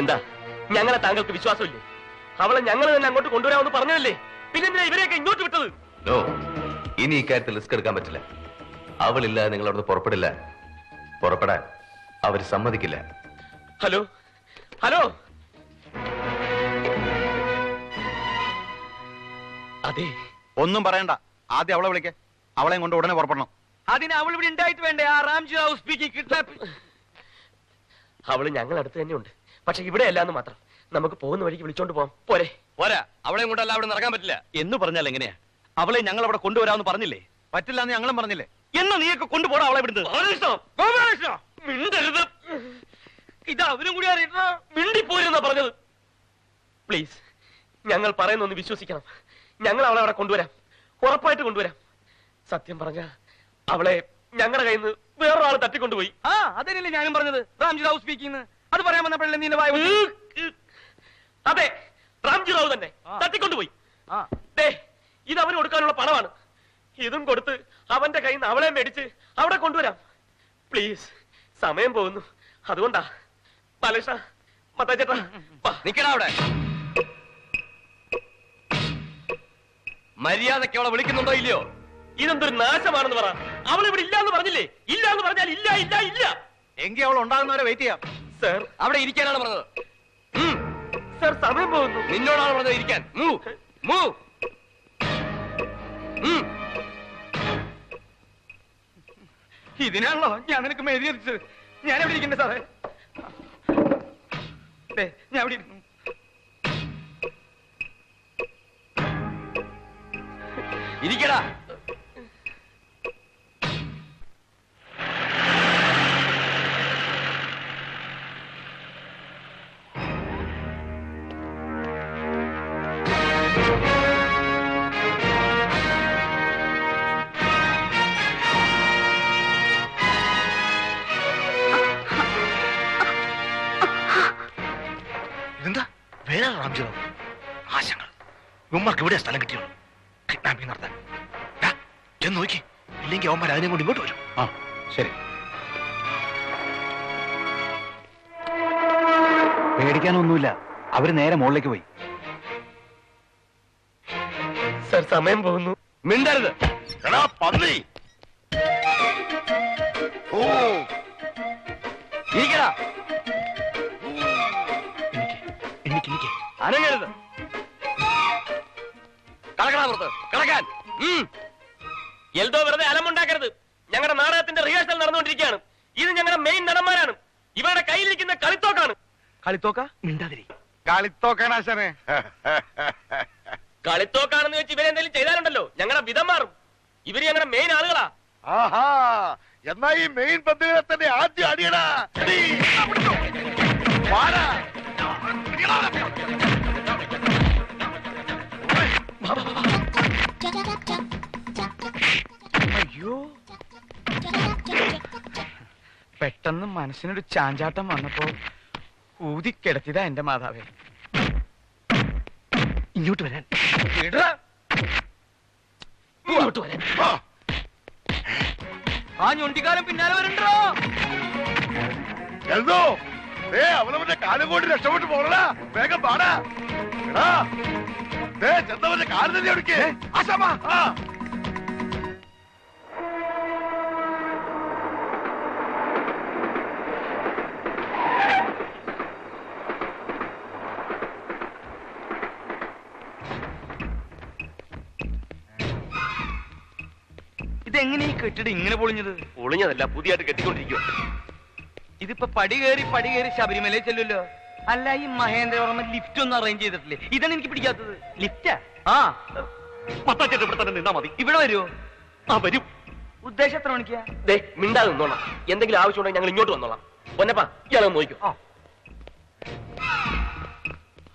എന്താ ഞങ്ങളെ താങ്കൾക്ക് വിശ്വാസമില്ലേ? അവളെ ഞങ്ങൾ തന്നെ അങ്ങോട്ട് കൊണ്ടുവരാമെന്ന് പറഞ്ഞതല്ലേ, പിന്നെ ഇവരെയൊക്കെ ഇങ്ങോട്ട് വിട്ടത്? ഇനി ഇക്കാര്യത്തിൽ റിസ്ക് എടുക്കാൻ പറ്റില്ല. അവളില്ല, നിങ്ങൾ അവിടുന്ന് പുറപ്പെടില്ല. പുറപ്പെടാൻ അവർ സമ്മതിക്കില്ല. ഹലോ ഹലോ, അതെ, ഒന്നും പറയണ്ട. ആദ്യം അവളെ വിളിക്കേ. അവളെയും കൊണ്ട് ഉടനെ പുറപ്പെടണം. അതിന് അവൾ ഇവിടെ ഉണ്ടായിട്ട് വേണ്ടേ? ആ റാംജി റാവു സ്പീക്കിംഗ് കിഡ്നാപ്പ്. അവള് ഞങ്ങൾ അടുത്ത് തന്നെ ഉണ്ട്, പക്ഷെ ഇവിടെ അല്ലാന്ന് മാത്രം. നമുക്ക് പോകുന്ന വഴിക്ക് വിളിച്ചോണ്ട് പോവാം. പോരെ? പോരാ, അവളെയും കൊണ്ടല്ല അവിടെ നടക്കാൻ പറ്റില്ല. എന്ന് പറഞ്ഞാൽ എങ്ങനെയാ? അവളെ ഞങ്ങൾ അവിടെ കൊണ്ടുവരാമെന്ന് പറഞ്ഞില്ലേ? പറ്റില്ല എന്ന് ഞങ്ങളും പറഞ്ഞില്ലേ? എന്നാ നീയൊക്കെ കൊണ്ടുപോടാ അവളെ ഇവിടുന്ന്. മിണ്ടരുത്, ഇത് അവനും കൂടി അറിയിട്ടാ മിണ്ടിപ്പോയിരുന്നാ പറഞ്ഞത്. പ്ലീസ്, ഞങ്ങൾ പറയുന്നൊന്ന് വിശ്വസിക്കണം. ഞങ്ങൾ അവളെ അവിടെ കൊണ്ടുവരാം, ഉറപ്പായിട്ട് കൊണ്ടുവരാം. സത്യം പറഞ്ഞ അവളെ ഞങ്ങളുടെ കയ്യിൽ നിന്ന് വേറൊരാൾ തട്ടിക്കൊണ്ടുപോയി. ആ അതല്ലേ ഞാനും പറഞ്ഞത്, റാംജി റാവു സ്പീക്കിംഗ്. അത് പറയാൻ വന്നപ്പോഴല്ലേ നീ വായ. അതെ, റാംജി റാവു തന്നെ തട്ടിക്കൊണ്ടുപോയി. ഇത് അവന് കൊടുക്കാനുള്ള പണമാണ്. ഇതും കൊടുത്ത് അവന്റെ കയ്യിൽ നിന്ന് അവളെ മേടിച്ച് അവിടെ കൊണ്ടുവരാം. പ്ലീസ്, സമയം പോകുന്നു, അതുകൊണ്ടാ. ബാലകൃഷ്ണ, മത്താച്ചേട്ടാ, നിക്കടാ അവിടെ. മര്യാദയ്ക്ക് അവളെ വിളിക്കുന്നുണ്ടോ ഇല്ലയോ? ഇതെന്തൊരു നാശമാണെന്ന് പറ. അവൾ ഇവിടെ ഇല്ലാന്ന് പറഞ്ഞില്ലേ? ഇല്ലാന്ന് പറഞ്ഞാൽ ഇല്ല ഇല്ല ഇല്ല. എങ്കിൽ അവൾ ഉണ്ടാകുന്നവരെ വെയിറ്റ് ചെയ്യാം. സർ, അവിടെ ഇരിക്കാനാണ് പറഞ്ഞത്. സർ, സമയം പോകുന്നു. നിന്നോടാണ് പറഞ്ഞത് ഇരിക്കാൻ. ഇതിനാണല്ലോ ഞാൻ നിനക്ക് മെഴുതി എത്തിച്ചത്. ഞാൻ എവിടെ ഇരിക്കണ്ടേ സാറേ? ഞാൻ എവിടെ ഇരിക്കുന്നു? ഇരിക്കടാ. ഇതെന്താ വേറെ റാംജി റാവു? ആശങ്കൾ ഉമ്മർക്ക് ഇവിടെ സ്ഥലം കിട്ടിയുള്ളൂ കിഡ്നാപ്പിംഗ് നടത്താൻ. ചെന്ന് നോക്കി, ഇല്ലെങ്കിൽ അവന്മാർ അതിനെ കൊണ്ട് ഇങ്ങോട്ട് വരും. ആ ശരി. പേടിക്കാനൊന്നുമില്ല, അവര് നേരെ മുകളിലേക്ക് പോയി. സർ, സമയം പോകുന്നു. മിണ്ടരുത്. എടാ പന്നി, ഓ ഇരിക്കടാ. എനിക്ക് അനങ്ങരുത്. കടക്കടാ പുറത്ത്, കടക്കാൻ. എൽദോ, വെറുതെ അലമുണ്ടാക്കരുത്. ഞങ്ങളുടെ നാടകത്തിന്റെ റിഹേഴ്സൽ നടന്നുകൊണ്ടിരിക്കുകയാണ്. ഇത് ഞങ്ങളുടെ മെയിൻ നടന്മാരാണ്. ഇവരുടെ കയ്യിലിരിക്കുന്ന കളിത്തോക്കാണ്. കളിത്തോക്ക മിണ്ടാതിരി. കളിത്തോക്കാണാശനെ. കളിത്തോക്കാണെന്ന് വെച്ച് ഇവരെന്തെങ്കിലും ചെയ്താലുണ്ടല്ലോ ഞങ്ങളുടെ വിധം മാറും. ഇവര് ഞങ്ങളുടെ മെയിൻ ആളുകളാ. ആഹാ, എന്നാ ഈ മെയിൻ ബന്ധുക്കളെ തന്നെ ആദ്യം അടിയടാ. അയ്യോ, പെട്ടെന്ന് മനസ്സിനൊരു ചാഞ്ചാട്ടം വന്നപ്പോ ഊതിക്കിടത്തിയതാ എന്റെ മാതാവേ. ഇങ്ങോട്ട് വരാൻ. ഇങ്ങോട്ട് വരാൻ. ആ ഞൊണ്ടിക്കാലം പിന്നാലെ വരണ്ടോ? എന്തോ അവളവന്റെ കാലം കൊണ്ട് രക്ഷപ്പെട്ടു പോകണടാ. വേഗം പാടാ. ചെന്നവന്റെ കാലം തന്നെ എടുക്കേ. ആശാമാ, ഇതെങ്ങനെ ഈ കെട്ടിടം ഇങ്ങനെ പൊളിഞ്ഞത്? ഒളിഞ്ഞതല്ല, പുതിയതായിട്ട് കെട്ടിക്കൊണ്ടിരിക്കുക. ഇതിപ്പോ പടി കയറി ശബരിമലയിൽ ചെല്ലുമല്ലോ. അല്ല, ഈ മഹേന്ദ്രവർമ്മ ലിഫ്റ്റ് ഒന്നും അറേഞ്ച് ചെയ്തിട്ടില്ലേ? ഇതാണ് എനിക്ക് പിടിക്കാത്തത്. ലിഫ്റ്റാ? ആ, മത്താച്ചേട്ടൻ ഇവിടെ തന്നെ നിന്നാ മതി. ഇവിടെ വരുമോ? ആ, വരും. ഉദ്ദേശം എത്ര മണിക്കാ? മിണ്ടാതെ നിന്നോളാം. എന്തെങ്കിലും ആവശ്യമുണ്ടെങ്കിൽ ഞങ്ങൾ ഇങ്ങോട്ട് വന്നോളാം. പൊന്നപ്പാ, ഇയാളെ നോക്കൂ.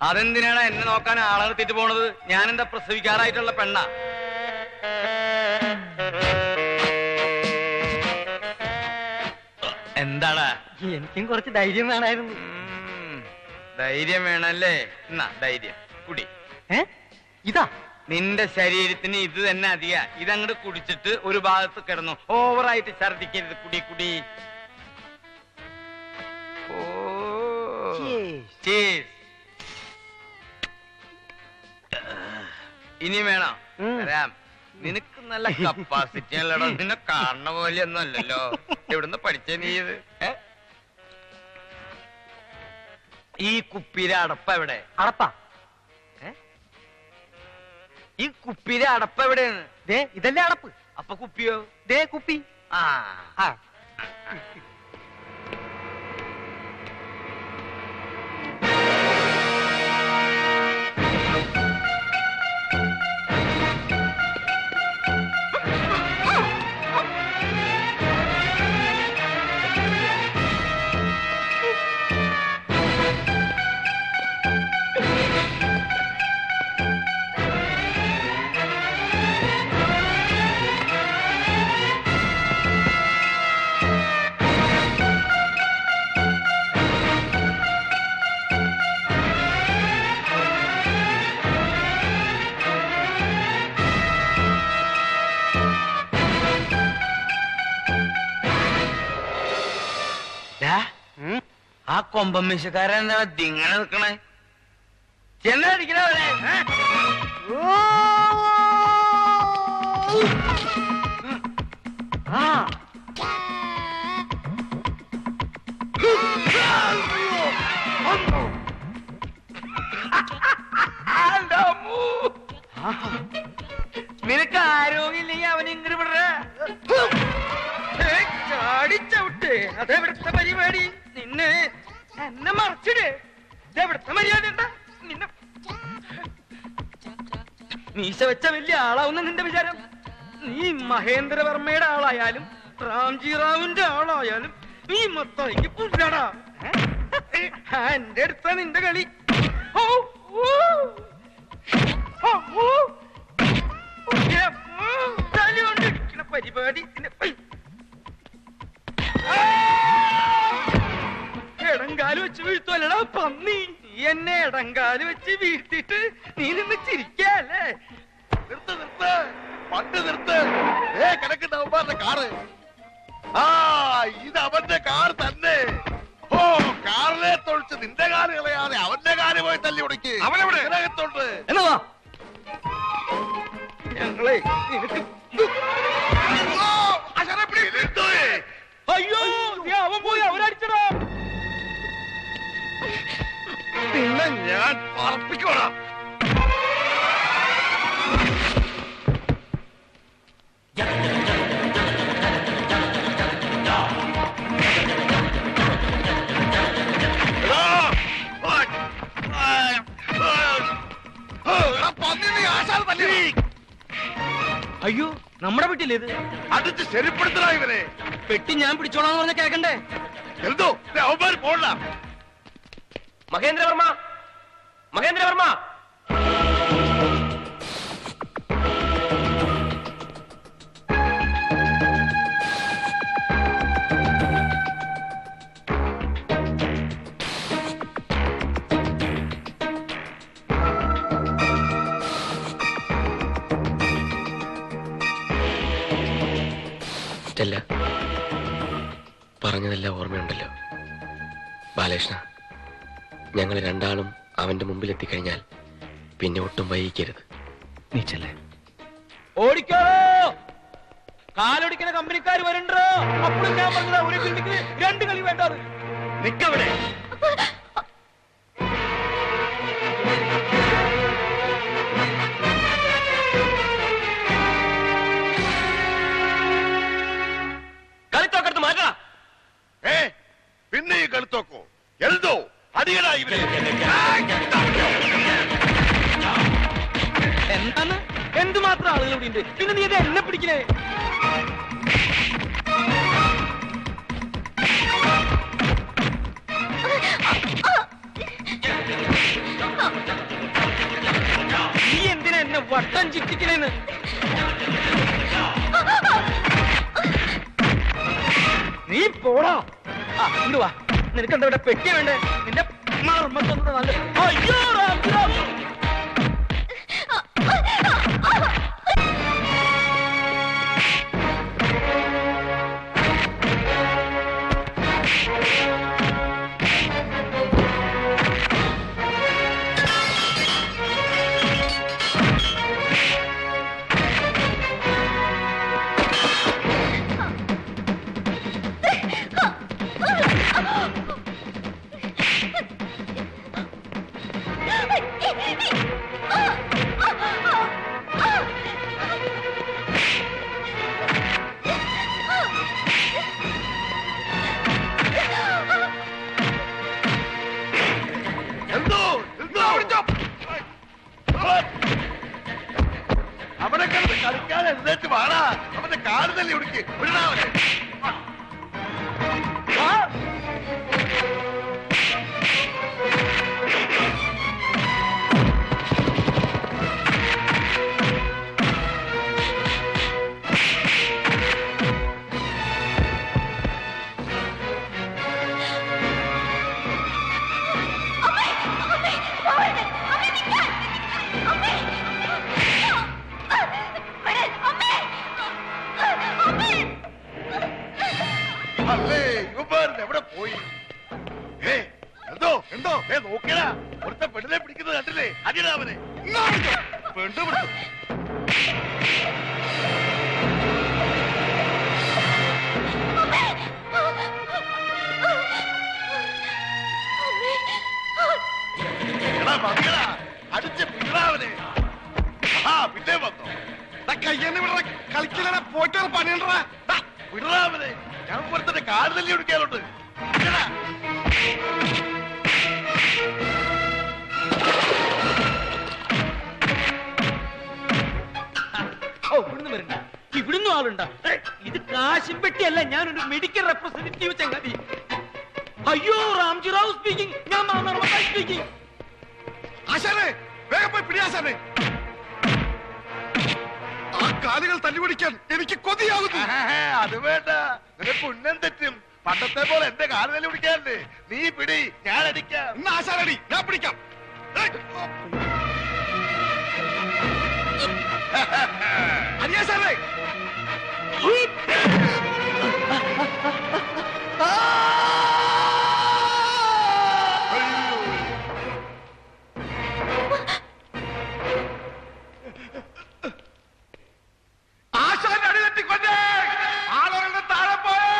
അതെന്തിനാണ് എന്നെ നോക്കാൻ ആളെ നിർത്തിട്ട് പോണത്? ഞാനെന്താ പ്രസവിക്കാറായിട്ടുള്ള പെണ്ണാ? എന്താടാ? എനിക്കും കുറച്ച് ധൈര്യം വേണമായിരുന്നു. ധൈര്യം വേണല്ലേ? എന്നാ ധൈര്യം കുടി. ഇതാ നിന്റെ ശരീരത്തിന് ഇത് തന്നെ അധിക. ഇതങ്ങോട്ട് കുടിച്ചിട്ട് ഒരു ഭാഗത്ത് കിടന്നു. ഓവറായിട്ട് ഛർദിക്കരുത്. കുടി കുടി. ഓ ഇനി വേണം വരാം. നിനക്ക് നല്ല കപ്പാസിറ്റി അല്ലടോ. നിന്നെ കാണുന്ന പോലെയൊന്നും അല്ലല്ലോ. എവിടുന്ന് പഠിച്ച നീ ഇത്? ഈ കുപ്പിയിലെ അടപ്പ എവിടെ? അടപ്പാ ഈ കുപ്പിയിലെ അടപ്പ എവിടെയാണ്? ദേ ഇതല്ലേ അടപ്പ്. അപ്പൊ കുപ്പിയോ? ദേ കുപ്പി. ആ ആ ആ കൊമ്പമ്മീശക്കാരൻ എന്താ ദിങ്ങനെ നിക്കണേ? ചെന്നാ അടിക്കണവരെ. നിനക്ക് ആരോഗ്യമില്ലെങ്കിൽ അവൻ ഇങ്ങനെ വിടറ. ചാടിച്ചവിട്ട് അതെവിടുത്തെ പരിപാടി? നിന്നെ എന്നെ മറച്ചിട്. ഇതെവിടുത്തെ മര്യാദ എന്താ? നിന്നെ മീശ വെച്ച വലിയ ആളാവുന്ന നിന്റെ വിചാരം? നീ മഹേന്ദ്രവർമ്മയുടെ ആളായാലും റാംജി റാവുന്റെ ആളായാലും നീ മൊത്തം എനിക്ക് പുല്ലാടാ. എന്റെ അടുത്ത നിന്റെ കളി. തലകൊണ്ടിരിക്കണ പരിപാടി. എടങ്കാല് വെച്ച് വീഴ്ത്തുവല്ലടാ പന്നി. നീ എന്നെ എടങ്കാല് വെച്ച് വീഴ്ത്തിട്ട് നീ നിന്ന് ചിരിക്കല്ലേ? നിർത്ത് നിർത്ത്, പണ്ട് നിർത്ത്. കിടക്കുന്ന അവന്മാരുടെ കാറ്. ആ ഇത് അവന്റെ കാർ തന്നെ. ഓ കാറിലെ തൊഴിച്ച് നിന്റെ കാറ് കളയാതെ അവന്റെ കാറ് പോയി തല്ലി ഉടക്കി. അവനെവിടെ ഇതിനകത്തോട്ട് എന്നതാ ഞങ്ങളെ നിനക്ക് അയ്യോ അവൻ പോയി അവരടിച്ചടാ. പിന്നെ ഞാൻ പറപ്പിക്കോളാം. അയ്യോ നമ്മുടെ വീട്ടില്ലേ ഇത്? അടിച്ച് ശരിപ്പെടുത്തണ ഇവരെ. പെട്ടി ഞാൻ പിടിച്ചോളാന്ന് പറഞ്ഞ കേക്കണ്ടേ? എന്തോ അവന്മാർ പോണ്ട. മഹേന്ദ്രവർമ്മ, മഹേന്ദ്രവർമ്മ. സ്റ്റെല്ല, പറഞ്ഞതെല്ലാം ഓർമ്മയുണ്ടല്ലോ? ബാലകൃഷ്ണ, ഞങ്ങൾ രണ്ടാളും അവന്റെ മുമ്പിൽ എത്തിക്കഴിഞ്ഞാൽ പിന്നെ ഒട്ടും വൈകിക്കരുത്. നീ ചെല്ലേ. ഓടിക്കോ, കാലൊടിക്കുന്ന കമ്പനിക്കാർ വരണ്ടോ? അപ്പോഴും ഞാൻ പറഞ്ഞത് ഒരു ബിൽഡിംഗ് 2 കളി വേണ്ടത്. നിക്കവിടെ. കളിത്തോക്കടുത്ത് മാറ്റാ. പിന്നെ ഈ കളിത്തോക്കോ എന്തോ അടിയടാ ഇവരെ. എന്താണ്? എന്തുമാത്രം ആളുകൾ ഇവിടെ ഉണ്ട്. പിന്നെ നീ ഇത് എന്നെ പിടിക്കണേ? നീ എന്തിനാ എന്നെ വട്ടം ചുറ്റിക്കണേന്ന്? നീ പോടാ. ഇങ്ങോട്ട് വാ. നിനക്കെന്താ ഇവിടെ പെട്ടി വേണ്ടേ? നിന്റെ മർമ്മത്തൊന്നും നല്ല. അയ്യോ റാം. കളിക്കാതെ എഴുന്നേറ്റ് വാടാ. അവന്റെ കാല് തല്ലി ഒടുക്കി വിടണ അവനെ. അല്ലേ ഇവൻ എവിടെ പോയി? എന്തോ എന്തോ നോക്കിയടാ, ഒരുത്ത പെണ്ണിനെ പിടിക്കുന്നത് കണ്ടില്ലേ? അടിയടാ അവനെ. പെണ്ണു പിടിച്ചു. എടാ മതിയടാ, അടിച്ച് പിടിടാ അവനെ. ആ പിന്നെ വന്നോ? കയ്യെന്ന് വിടറ, കളിക്കലടാ, പോയിട്ട് പണിയണ്ടാ. വിടറാ അവനെ. ഞാൻ പുറത്തെ കാല് തല്ലി ഒടുക്കാറുണ്ട്. ഇവിടുന്ന് ആളുണ്ട. ഇത് കാശും പെട്ടിയല്ല, ഞാനൊരു മെഡിക്കൽ റെപ്രസെന്റേറ്റീവ് ചങ്ങാതി. അയ്യോ, റാംജി റാവു സ്പീക്കിംഗ്. ഞാൻ സ്പീക്കിംഗ്. ആശാനെ വേഗം പോയി പിടിയാശാനെ. ആ കാലുകൾ തല്ലിപിടിക്കാൻ എനിക്ക് കൊതിയാകുന്നു. അത് വേണ്ട, നിനക്ക് ഉന്നം തെറ്റും. പണ്ടത്തെ പോലെ എന്റെ കാല് തല്ലി പിടിക്കാറുണ്ട്. നീ പിടി, ഞാൻ അടിക്കാം. ആശാനടി, ഞാൻ പിടിക്കാം. അടിയാശാനെ. ആശാന്റെ അടി തെറ്റിക്കൊണ്ടേ ആളുകളുടെ താഴെ പോയേ.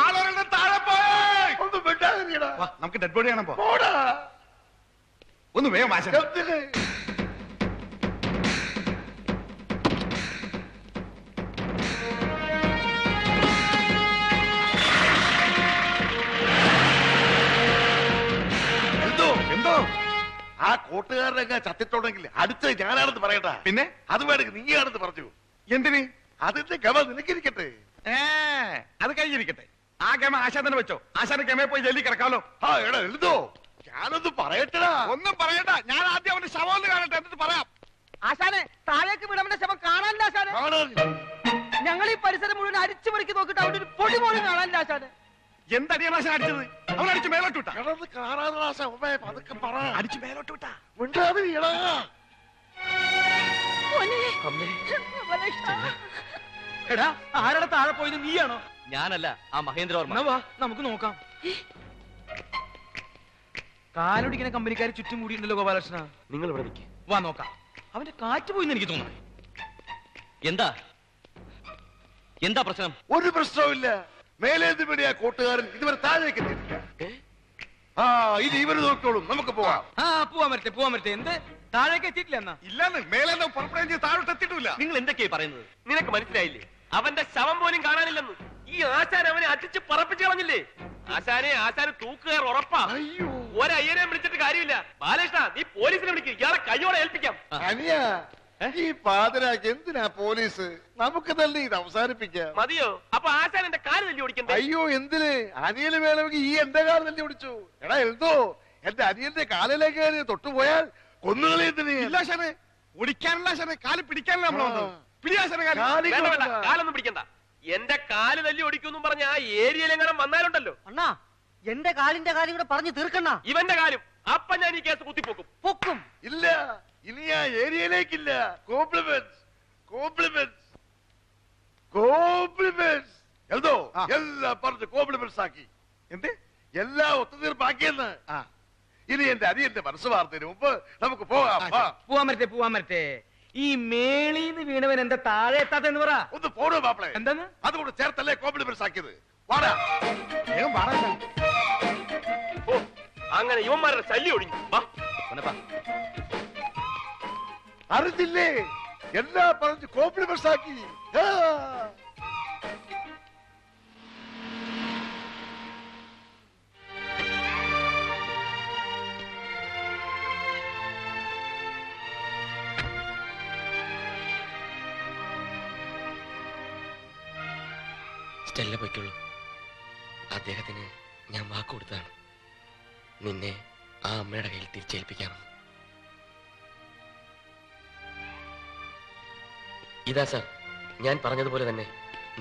ആളുകളുടെ താഴെ പോയേ. ഒന്നും വിടാതിരിക്കടാ. നമുക്ക് ഡെഡ് ബോഡി കാണാൻ പോടാ. ഒന്ന് വേഗം ആശാൻ. എന്തോ ആ കൂട്ടുകാരനൊക്കെ ചത്തിട്ടുണ്ടെങ്കിൽ അടുത്ത് ഞാനാണെന്ന് പറയട്ടാ. പിന്നെ അത് വേണമെങ്കിൽ നീയാണെന്ന് പറഞ്ഞു. എന്തിന്? അതിന്റെ ഗമ നിനക്കിരിക്കട്ടെ. അത് കഴിഞ്ഞിരിക്കട്ടെ. ആ ഗമ ആശാൻ തന്നെ വെച്ചോ. ആശാന്റെ ഗമയെ പോയി ജയിലിൽ കിടക്കാമല്ലോ. ആ എടാ എഴുതോ, ഞാനൊന്ന് പറയട്ടടാ. ഒന്നും പറയണ്ട, ഞാൻ ആദ്യം അവന്റെ ശവം ഒന്ന് കാണട്ടെ, എന്നിട്ട് പറയാം. ആശാനെ, താഴേക്ക് വിടവന്റെ ശവം കാണാനില്ല ആശാനെ. ഞങ്ങൾ ഈ പരിസരം മുഴുവൻ അരിച്ചു പറിക്കി നോക്കിട്ട് അവിടെ ഒരു പൊടി പോലും കാണാനില്ല ആശാനെ. എന്തടിയാണ് ആശാൻ അടിച്ചത്? അവൻ അടിച്ച് മേലോട്ട് വിട്ടാ. പതുക്കെ പറ. അടിച്ച് മേലോട്ട് വിട്ടാ. മിണ്ടാതിരിക്കടാ. എടാ, ആരുടെ താഴെ പോയത് നീയാണോ? ഞാനല്ല, ആ മഹേന്ദ്രവർമ്മ. വാ, നമുക്ക് നോക്കാം. കാലൊടിക്കുന്ന കമ്പനിക്കാർ ചുറ്റും കൂടിയിട്ടുണ്ടല്ലോ ഗോപാലകൃഷ്ണ. നിങ്ങൾ ഇവിടെ നിൽക്കുക. വാ നോക്കാം. അവന്റെ കാറ്റ് പോയിന്ന് എനിക്ക് തോന്നുന്നു. എന്താ പ്രശ്നം? ഒരു പ്രശ്നവുമില്ല. മേലേന്ത് പിടിയാ കൂട്ടുകാരൻ ഇതുവരെ താഴേക്ക് എത്തിയിട്ടില്ല. ആ ഇത് ഇവര് നോക്കോളും, നമുക്ക് പോവാം. പോവാൻ പറ്റേ. എന്ത് താഴേക്ക് എത്തിയിട്ടില്ല എന്നാ? ഇല്ലെന്ന് മേലേന്ന് പുറപ്പെടുകയും ചെയ്ത് താഴോട്ട് എത്തിയിട്ടില്ല. നിങ്ങൾ എന്തൊക്കെയായി പറയുന്നത്? നിനക്ക് മനസ്സിലായില്ലേ? അവന്റെ ശവം പോലും കാണാനില്ലെന്ന്. ഈ ആശാൻ അവനെ അടിച്ച് പറപ്പിച്ച് കളഞ്ഞില്ലേ? ആശാന് തൂക്കുകാർ ഉറപ്പാ. അയ്യോ, ഒരയ്യനെ വിളിച്ചിട്ട് കാര്യമില്ല. ബാലകൃഷ്ണ, നീ പോലീസിനെ വിളിക്കുക. ഇയാളെ കയ്യോടെ ഏൽപ്പിക്കാം. അനിയ ഈ പാതിരാക്ക് എന്തിനാ പോലീസ്? നമുക്ക് തന്നെ ഇത് അവസാനിപ്പിക്കാം. മതിയോ? അപ്പൊ ആശാൻ എന്റെ കാല് തല്ലി ഓടിക്കണ്ടേ? അയ്യോ എന്തിന്? അനിയന് വേണമെങ്കിൽ ഈ എന്റെ കാല് തല്ലി ഓടിച്ചു. എടാ എഴുതോ, എന്റെ അനിയന്റെ കാലിലേക്ക് തൊട്ടുപോയാൽ കൊന്നുകളി. ഓടിക്കാനുള്ള കാല് പിടിക്കാനുള്ള കാലൊന്നും പിടിക്കണ്ട. എന്റെ കാല് തല്ലി ഓടിക്കും പറഞ്ഞ ആ ഏരിയയിലെങ്ങനെ വന്നാലുണ്ടല്ലോ അണ്ണാ, എന്റെ കാലിന്റെ കാര്യം കൂടെ പറഞ്ഞു തീർക്കണ്ണ. ഇവന്റെ കാര്യം അപ്പൊ ഞാൻ ഈ കേസ് കുത്തിപ്പോക്കും. ഇല്ല, ഇനി ആ ഏരിയയിലേക്കില്ല. കോംപ്ലിമെന്റ്സ് എന്തോ എല്ലാം പറഞ്ഞ് കോംപ്ലിമെന്റ്സ് ആക്കി. എന്ത് എല്ലാം ഒത്തുതീർപ്പാക്കിയെന്ന്. ഇനി എന്റെ അനിയന്റെ മനസ്സ് വാർത്തതിന് മുമ്പ് നമുക്ക് പോകാം. പോവാൻ പറ്റേ. ഈ മേളീന്ന് വീണവൻ എന്താ താഴെ എത്താത്തെന്ന് പറ. ഒന്ന് പോടോ മാപ്പിളെ. എന്തെന്ന്? അതുകൊണ്ട് ചേർത്തല്ലേ കോംപ്ലിമെന്റ്സ് ആക്കിയത്. വാടാ. അങ്ങനെ ഇവന്മാരുടെ ശല്യം ഒഴിഞ്ഞു. അറിഞ്ഞില്ലേ? എല്ലാം പറഞ്ഞ് കോംപ്ലിമെന്റ്സ് ആക്കി. സ്റ്റെല്ല പൊയ്ക്കുള്ളൂ. അദ്ദേഹത്തിന് ഞാൻ വാക്ക് കൊടുത്തതാണ് നിന്നെ ആ അമ്മയുടെ കയ്യിൽ തിരിച്ചേൽപ്പിക്കാമെന്ന്. ഇതാ സാർ, ഞാൻ പറഞ്ഞതുപോലെ തന്നെ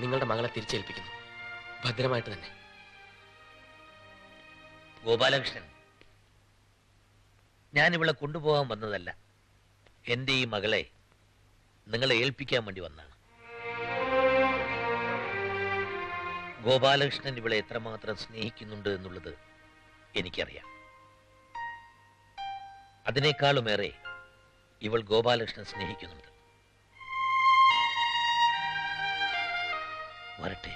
നിങ്ങളുടെ മകളെ തിരിച്ചേൽപ്പിക്കുന്നു, ഭദ്രമായിട്ട് തന്നെ. ഗോപാലകൃഷ്ണൻ, ഞാൻ ഇവളെ കൊണ്ടുപോകാൻ വന്നതല്ല. എൻ്റെ ഈ മകളെ നിങ്ങളെ ഏൽപ്പിക്കാൻ വേണ്ടി വന്നാണ്. ഗോപാലകൃഷ്ണൻ ഇവളെ എത്രമാത്രം സ്നേഹിക്കുന്നുണ്ട് എന്നുള്ളത് എനിക്കറിയാം. അതിനേക്കാളുമേറെ ഇവൾ ഗോപാലകൃഷ്ണൻ സ്നേഹിക്കുന്നുണ്ട്. വരട്ടെ.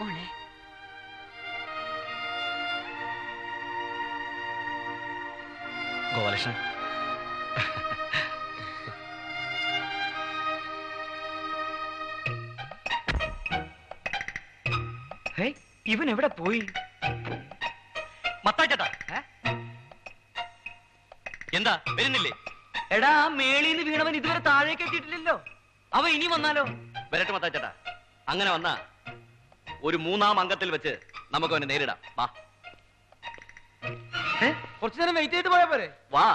മോളെ, ഗോപാലകൃഷ്ണൻ, ഇവൻ എവിടെ പോയി? മത്താച്ചേട്ടാ, എന്താ വരുന്നില്ലേ? എടാ, ആ മേളീന്ന് വീണവൻ ഇതുവരെ താഴേക്ക് എത്തിയിട്ടില്ലല്ലോ. അവ ഇനി വന്നാലോ? വരട്ടെ മത്താച്ചേട്ടാ. അങ്ങനെ വന്നാ ഒരു മൂന്നാം അംഗത്തിൽ വെച്ച് നമുക്ക് അവനെ നേരിടാം. വാ കുറച്ചു നേരം വെയിറ്റ് ചെയ്ത് പോയാ പോരെ? വാ.